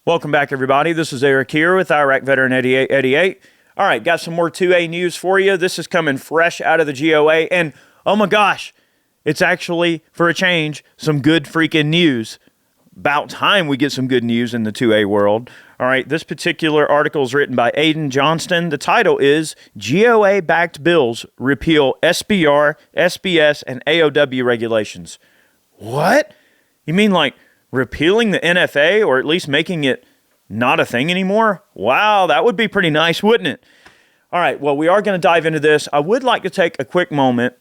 Welcome back, everybody. This is Eric here with Iraq Veteran 8888. All right, got some more 2A news for you. This is coming fresh out of the GOA, and oh my gosh, it's actually, for a change, some good freaking news. About time we get some good news in the 2A world. All right, this particular article is written by Aiden Johnston. The title is GOA-backed bills repeal SBR, SBS, and AOW regulations. What? You mean like repealing the NFA, or at least making it not a thing anymore? Wow, that would be pretty nice, wouldn't it? All right, well, we are going to dive into this. I would like to take a quick moment.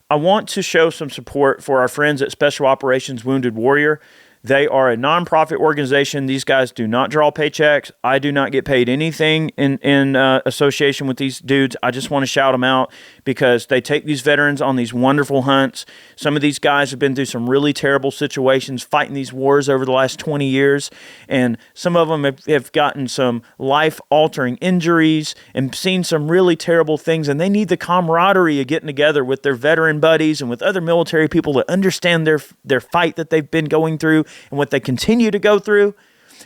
I want to show some support for our friends at Special Operations Wounded Warrior. They are a nonprofit organization. These guys do not draw paychecks. I do not get paid anything in association with these dudes. I just want to shout them out because they take these veterans on these wonderful hunts. Some of these guys have been through some really terrible situations fighting these wars over the last 20 years, and some of them have gotten some life-altering injuries and seen some really terrible things, and they need the camaraderie of getting together with their veteran buddies and with other military people that understand their fight that they've been going through and what they continue to go through,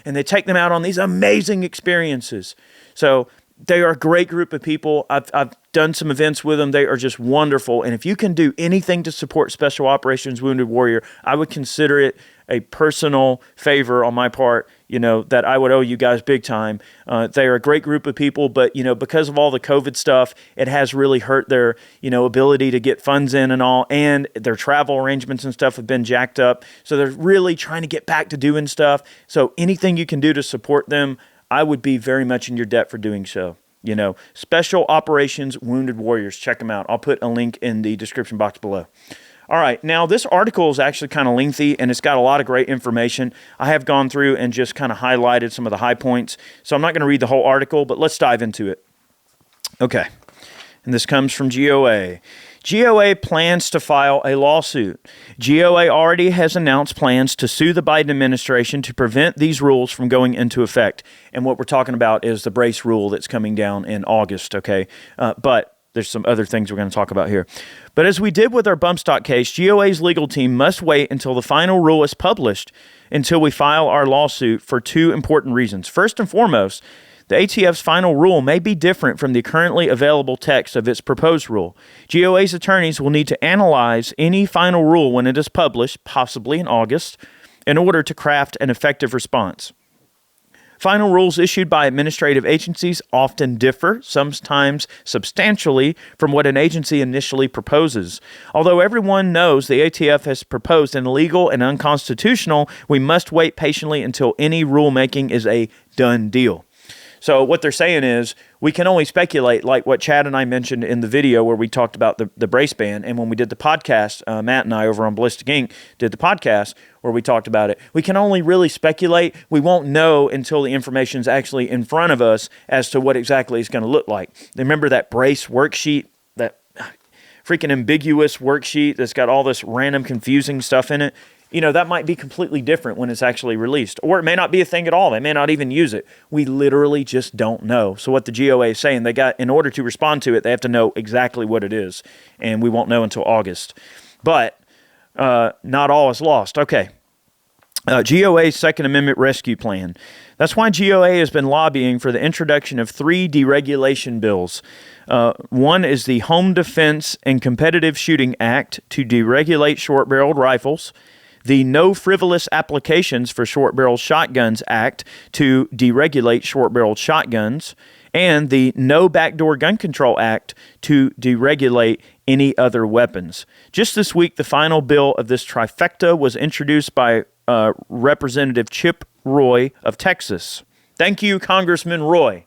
and they take them out on these amazing experiences. So they are a great group of people. I've done some events with them. They are just wonderful, and if you can do anything to support Special Operations Wounded Warrior, I would consider it a personal favor on my part, that I would owe you guys big time. They are a great group of people, but, because of all the COVID stuff, it has really hurt their, ability to get funds in and all, and their travel arrangements and stuff have been jacked up. So they're really trying to get back to doing stuff. So anything you can do to support them, I would be very much in your debt for doing so. Special Operations Wounded Warriors, check them out. I'll put a link in the description box below. All right, now this article is actually kind of lengthy, and it's got a lot of great information. I have gone through and just kind of highlighted some of the high points, so I'm not going to read the whole article, but let's dive into it. Okay, and this comes from GOA. GOA plans to file a lawsuit. GOA already has announced plans to sue the Biden administration to prevent these rules from going into effect. And what we're talking about is the brace rule that's coming down in August, okay? But there's some other things we're going to talk about here. But as we did with our bump stock case, GOA's legal team must wait until the final rule is published until we file our lawsuit for two important reasons. First and foremost, the ATF's final rule may be different from the currently available text of its proposed rule. GOA's attorneys will need to analyze any final rule when it is published, possibly in August, in order to craft an effective response. Final rules issued by administrative agencies often differ, sometimes substantially, from what an agency initially proposes. Although everyone knows the ATF has proposed an illegal and unconstitutional, we must wait patiently until any rulemaking is a done deal. So what they're saying is we can only speculate, like what Chad and I mentioned in the video where we talked about the brace ban, and when we did the podcast, Matt and I over on Ballistic Inc. did the podcast where we talked about it. We can only really speculate. We won't know until the information is actually in front of us as to what exactly it's going to look like. Remember that brace worksheet, that freaking ambiguous worksheet that's got all this random confusing stuff in it? That might be completely different when it's actually released. Or it may not be a thing at all. They may not even use it. We literally just don't know. So what the GOA is saying, in order to respond to it, they have to know exactly what it is. And we won't know until August. But not all is lost. Okay. GOA's Second Amendment Rescue Plan. That's why GOA has been lobbying for the introduction of 3 deregulation bills. One is the Home Defense and Competitive Shooting Act to deregulate short-barreled rifles, the No Frivolous Applications for Short-Barreled Shotguns Act to deregulate short-barreled shotguns, and the No Backdoor Gun Control Act to deregulate any other weapons. Just this week, the final bill of this trifecta was introduced by Representative Chip Roy of Texas. Thank you, Congressman Roy.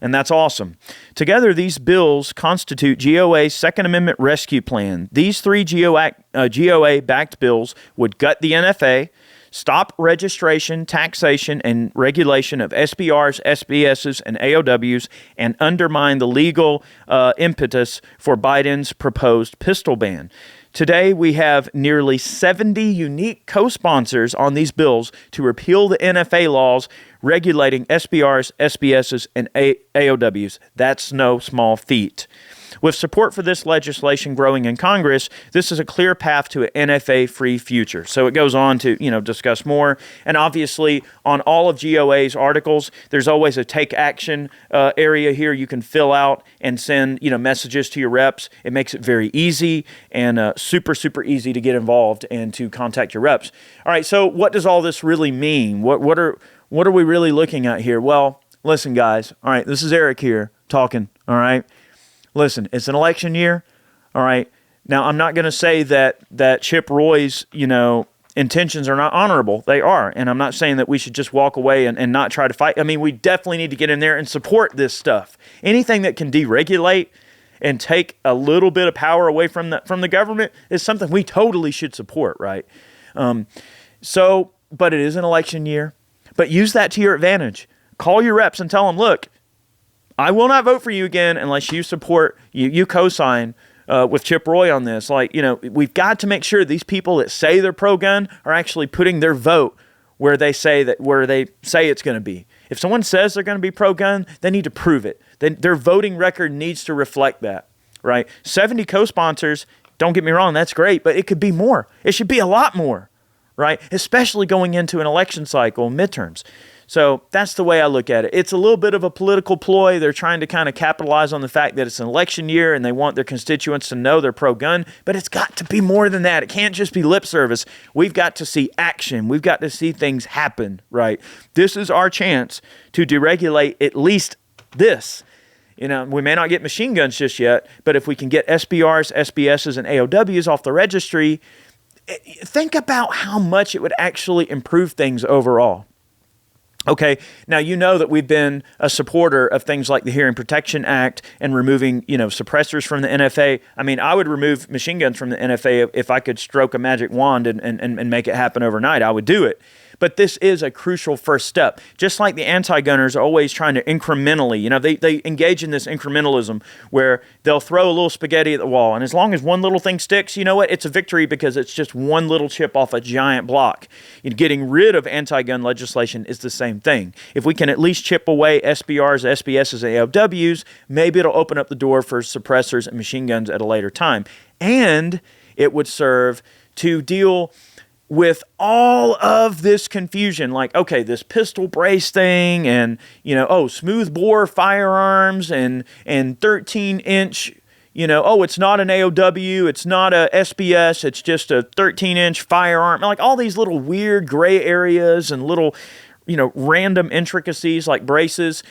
And that's awesome. Together, these bills constitute GOA's Second Amendment Rescue Plan. These 3 GOA-backed bills would gut the NFA, stop registration, taxation, and regulation of SBRs, SBSs, and AOWs, and undermine the legal impetus for Biden's proposed pistol ban. Today, we have nearly 70 unique co-sponsors on these bills to repeal the NFA laws regulating SBRs, SBSs, and AOWs. That's no small feat. With support for this legislation growing in Congress, this is a clear path to an NFA-free future. So it goes on to, discuss more. And obviously, on all of GOA's articles, there's always a take action area here you can fill out and send, messages to your reps. It makes it very easy and super, super easy to get involved and to contact your reps. All right, so what does all this really mean? What are we really looking at here? Well, listen, guys. All right, this is Eric here talking. All right, listen, it's an election year. All right, now I'm not going to say that Chip Roy's intentions are not honorable. They are, and I'm not saying that we should just walk away and not try to fight. I mean, we definitely need to get in there and support this stuff. Anything that can deregulate and take a little bit of power away from the government is something we totally should support, right? But it is an election year. But use that to your advantage. Call your reps and tell them, look, I will not vote for you again unless you support, you co-sign with Chip Roy on this. We've got to make sure these people that say they're pro-gun are actually putting their vote where they say it's going to be. If someone says they're going to be pro-gun, they need to prove it. Their voting record needs to reflect that, right? 70 co-sponsors, don't get me wrong, that's great, but it could be more. It should be a lot more, right? Especially going into an election cycle, midterms. So that's the way I look at it. It's a little bit of a political ploy. They're trying to kind of capitalize on the fact that it's an election year and they want their constituents to know they're pro-gun, but it's got to be more than that. It can't just be lip service. We've got to see action. We've got to see things happen, right? This is our chance to deregulate at least this. We may not get machine guns just yet, but if we can get SBRs, SBSs, and AOWs off the registry, think about how much it would actually improve things overall. Okay, now you know that we've been a supporter of things like the Hearing Protection Act and removing, suppressors from the NFA. I mean, I would remove machine guns from the NFA if I could stroke a magic wand and make it happen overnight. I would do it. But this is a crucial first step. Just like the anti-gunners are always trying to incrementally, they engage in this incrementalism where they'll throw a little spaghetti at the wall. And as long as one little thing sticks, you know what? It's a victory because it's just one little chip off a giant block. Getting rid of anti-gun legislation is the same thing. If we can at least chip away SBRs, SBSs, and AOWs, maybe it'll open up the door for suppressors and machine guns at a later time. And it would serve to deal with all of this confusion, like, okay, this pistol brace thing and, smooth bore firearms and 13-inch, it's not an AOW, it's not a SBS, it's just a 13-inch firearm. Like all these little weird gray areas and little, random intricacies like braces.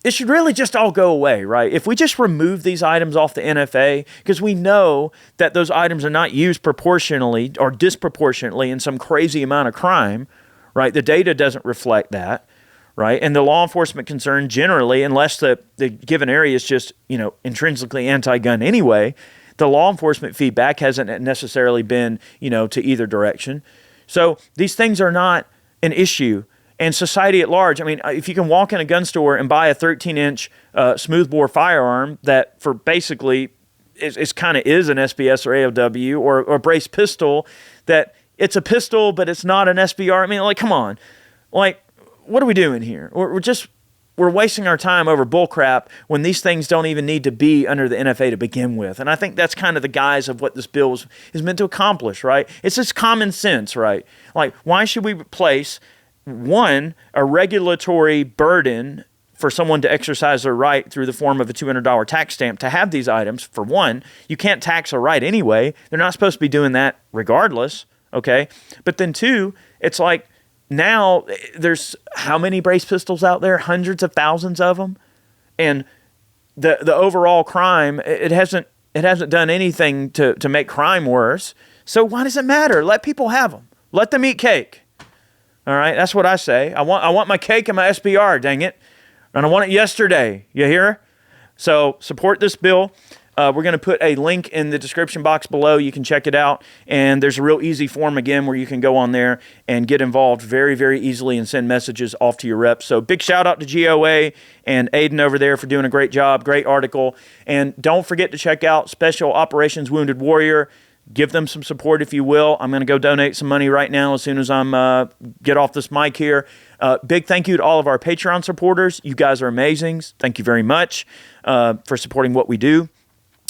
It should really just all go away, right? If we just remove these items off the NFA, because we know that those items are not used proportionally or disproportionately in some crazy amount of crime, right? The data doesn't reflect that, right? And the law enforcement concern generally, unless the given area is just, intrinsically anti-gun anyway, the law enforcement feedback hasn't necessarily been, to either direction. So these things are not an issue. And society at large, I mean, if you can walk in a gun store and buy a 13-inch smoothbore firearm that for basically is an SBS or AOW or a brace pistol, that it's a pistol but it's not an SBR. I mean, like, come on. Like, what are we doing here? We're wasting our time over bullcrap when these things don't even need to be under the NFA to begin with. And I think that's kind of the guise of what this bill is meant to accomplish, right? It's just common sense, right? Like, why should we replace a regulatory burden for someone to exercise their right through the form of a $200 tax stamp to have these items? For one, you can't tax a right anyway. They're not supposed to be doing that regardless, okay? But then two, it's like now there's how many brace pistols out there? Hundreds of thousands of them. And the overall crime, it hasn't done anything to make crime worse. So why does it matter? Let people have them. Let them eat cake. All right, that's what I say. I want my cake and my SBR, dang it. And I want it yesterday. You hear? So support this bill. We're going to put a link in the description box below. You can check it out. And there's a real easy form, again, where you can go on there and get involved very, very easily and send messages off to your reps. So big shout out to GOA and Aiden over there for doing a great job. Great article. And don't forget to check out Special Operations Wounded Warrior. Give them some support if you will. I'm going to go donate some money right now as soon as I'm get off this mic here. Big thank you to all of our Patreon supporters. You guys are amazing. Thank you very much for supporting what we do.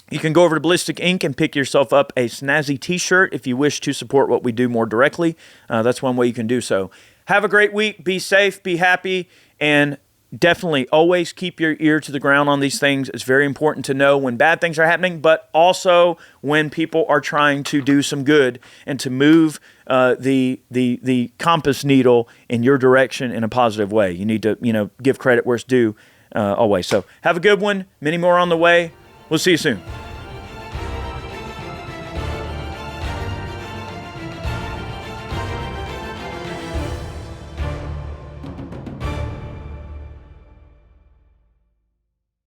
You can go over to Ballistic Ink and pick yourself up a snazzy t-shirt if you wish to support what we do more directly. That's one way you can do so. Have a great week. Be safe, be happy, and definitely always keep your ear to the ground on these things. It's very important to know when bad things are happening, but also when people are trying to do some good and to move the compass needle in your direction in a positive way. You need to give credit where it's due always. So have a good one. Many more on the way. We'll see you soon.